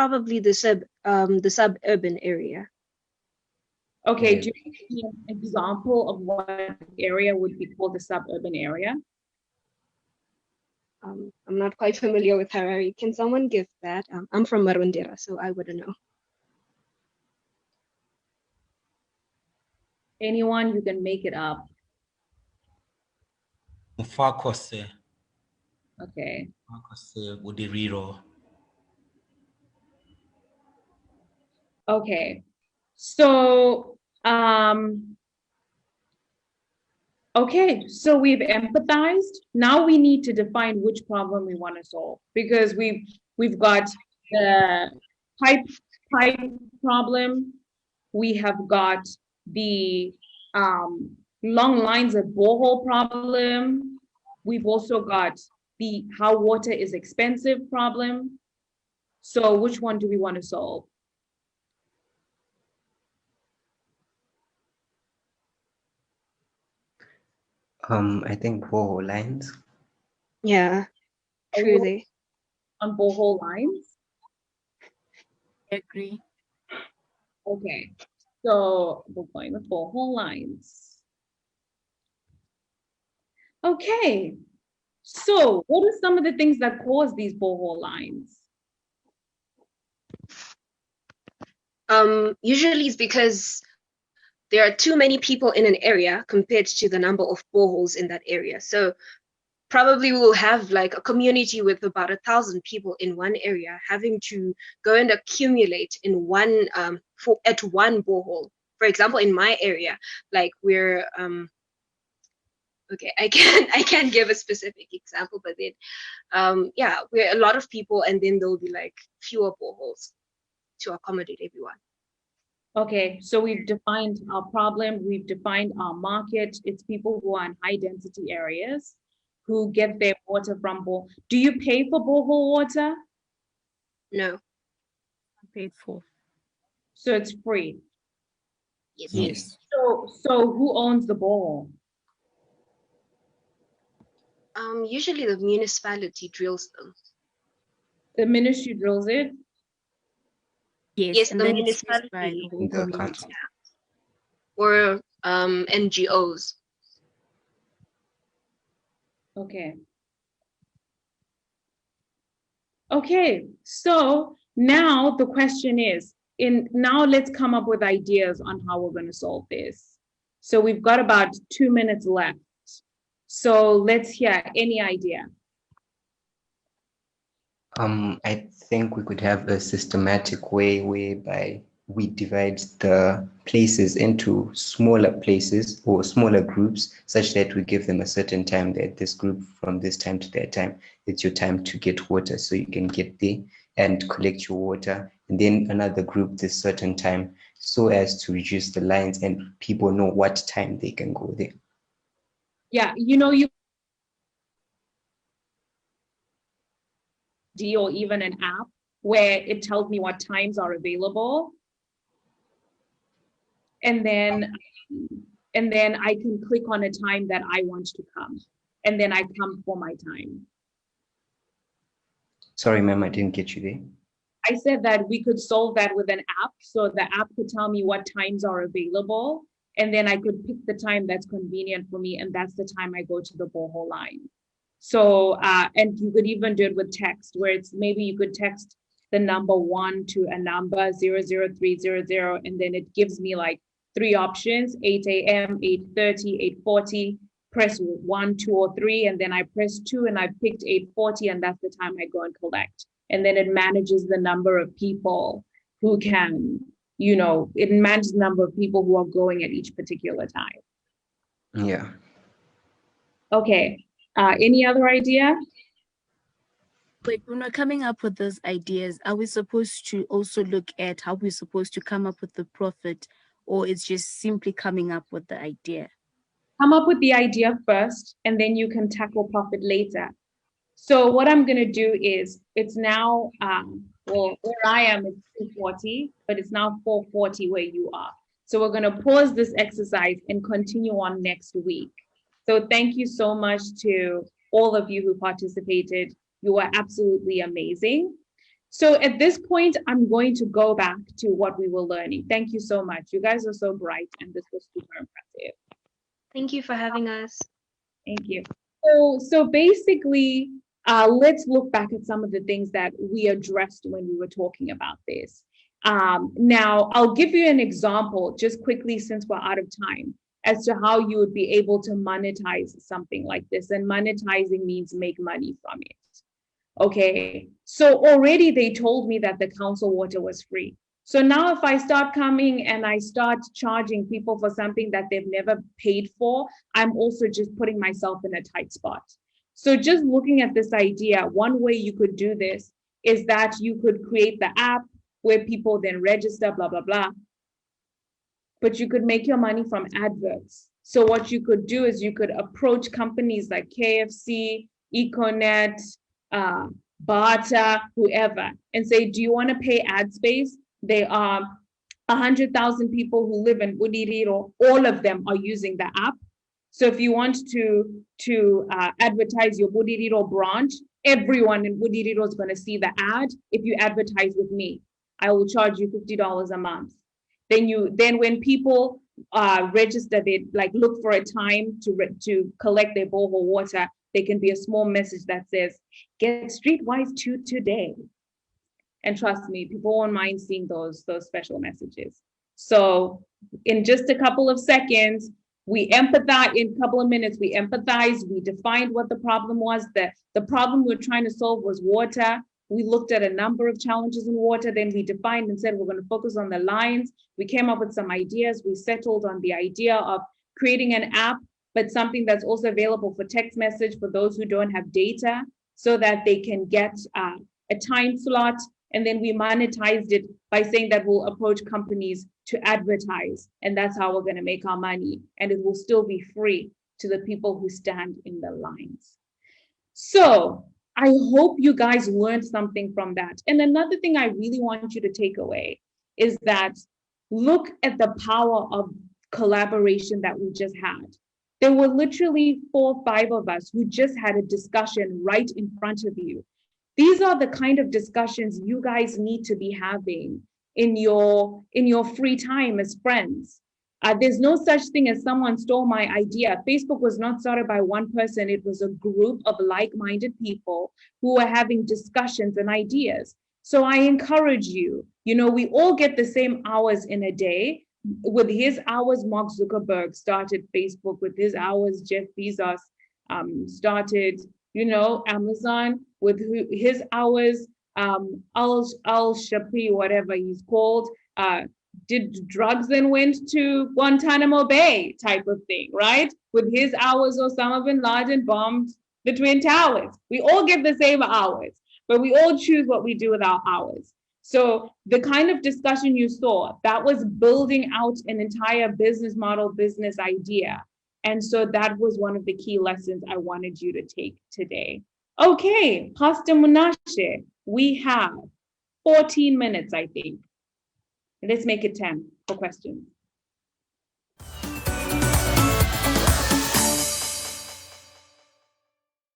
probably the suburban area. Okay, do you give an example of what area would be called the suburban area? I'm not quite familiar with Harare. Can someone give that? I'm from Marondera, so I wouldn't know. Anyone, you can make it up. Mufakose. Okay. Mufakose Udiriro. Okay. So, okay, so we've empathized. Now we need to define which problem we want to solve, because we've got the pipe problem. We have got the long lines of borehole problem. We've also got the how water is expensive problem. So which one do we want to solve? I think borehole lines. Yeah, truly. On borehole lines? I agree. Okay, so we're going with borehole lines. Okay, so what are some of the things that cause these borehole lines? Usually it's because there are too many people in an area compared to the number of boreholes in that area. So probably we'll have like a community with about 1,000 people in one area having to go and accumulate in one at one borehole. For example, in my area, like we're okay, I can't give a specific example, but then yeah, we're a lot of people, and then there'll be like fewer boreholes to accommodate everyone. Okay, so we've defined our problem, we've defined our market. It's people who are in high density areas who get their water from borehole. Do you pay for borehole water? No. Paid for. So it's free? Yes. So who owns the borehole? Usually the municipality drills them. The ministry drills it? Yes, and the then it's used by municipality the whole The community. council. or NGOs. Okay. Okay, so now the question is, now let's come up with ideas on how we're going to solve this. So we've got about 2 minutes left. So let's hear any idea. I think we could have a systematic way whereby we divide the places into smaller places or smaller groups, such that we give them a certain time, that this group from this time to that time, it's your time to get water, so you can get there and collect your water, and then another group this certain time, so as to reduce the lines and people know what time they can go there. Yeah, you know, or even an app where it tells me what times are available. And then I can click on a time that I want to come. And then I come for my time. Sorry, ma'am, I didn't get you there. I said that we could solve that with an app. So the app could tell me what times are available. And then I could pick the time that's convenient for me. And that's the time I go to the borehole line. So, and you could even do it with text, where it's maybe you could text the number 1 to a number 00300, and then it gives me like 3 options: 8 a.m., 8:30, 8:40. Press 1, 2, or 3, and then I press 2, and I picked 8:40, and that's the time I go and collect. And then it manages the number of people who can, you know, it manages the number of people who are going at each particular time. Yeah. Okay. Any other idea? Wait, when we're coming up with those ideas, are we supposed to also look at how we're supposed to come up with the profit, or it's just simply coming up with the idea? Come up with the idea first, and then you can tackle profit later. So what I'm going to do is, it's now, well, where I am, it's 2:40, but it's now 4:40 where you are. So we're going to pause this exercise and continue on next week. So thank you so much to all of you who participated. You were absolutely amazing. So at this point, I'm going to go back to what we were learning. Thank you so much. You guys are so bright, and this was super impressive. Thank you for having us. Thank you. So basically, let's look back at some of the things that we addressed when we were talking about this. Now, I'll give you an example just quickly since we're out of time as to how you would be able to monetize something like this. And monetizing means make money from it. Okay, so already they told me that the council water was free. So now if I start coming and I start charging people for something that they've never paid for, I'm also just putting myself in a tight spot. So just looking at this idea, one way you could do this is that you could create the app where people then register, blah, blah, blah. But you could make your money from adverts. So what you could do is you could approach companies like KFC, Econet, Bata, whoever, and say, do you want to pay ad space? They are 100,000 people who live in Budiriro. All of them are using the app. So if you want to advertise your Budiriro branch, everyone in Budiriro is going to see the ad. If you advertise with me, I will charge you $50 a month. Then when people register, they like look for a time to collect their borehole water. There can be a small message that says, get Streetwise 2 today. And trust me, people won't mind seeing those special messages. So in just a couple of seconds, we empathize, in a couple of minutes, we empathize, we defined what the problem was. The problem we're trying to solve was water. We looked at a number of challenges in water, then we defined and said, we're going to focus on the lines. We came up with some ideas. We settled on the idea of creating an app, but something that's also available for text message for those who don't have data so that they can get a time slot. And then we monetized it by saying that we'll approach companies to advertise. And that's how we're going to make our money. And it will still be free to the people who stand in the lines. So I hope you guys learned something from that. And another thing I really want you to take away is that look at the power of collaboration that we just had. There were literally 4 or 5 of us who just had a discussion right in front of you. These are the kind of discussions you guys need to be having in your free time as friends. There's no such thing as someone stole my idea. Facebook was not started by one person. It was a group of like-minded people who were having discussions and ideas. So I encourage you, we all get the same hours in a day. With his hours, Mark Zuckerberg started Facebook. With his hours, Jeff Bezos started, Amazon. With his hours, Al-Shapi, whatever he's called, did drugs and went to Guantanamo Bay type of thing, right? With his hours, Osama bin Laden bombed the Twin Towers. We all get the same hours, but we all choose what we do with our hours. So the kind of discussion you saw, that was building out an entire business model, business idea. And so that was one of the key lessons I wanted you to take today. Okay, Pastor Munashe, we have 14 minutes, I think. Let's make it 10 for questions.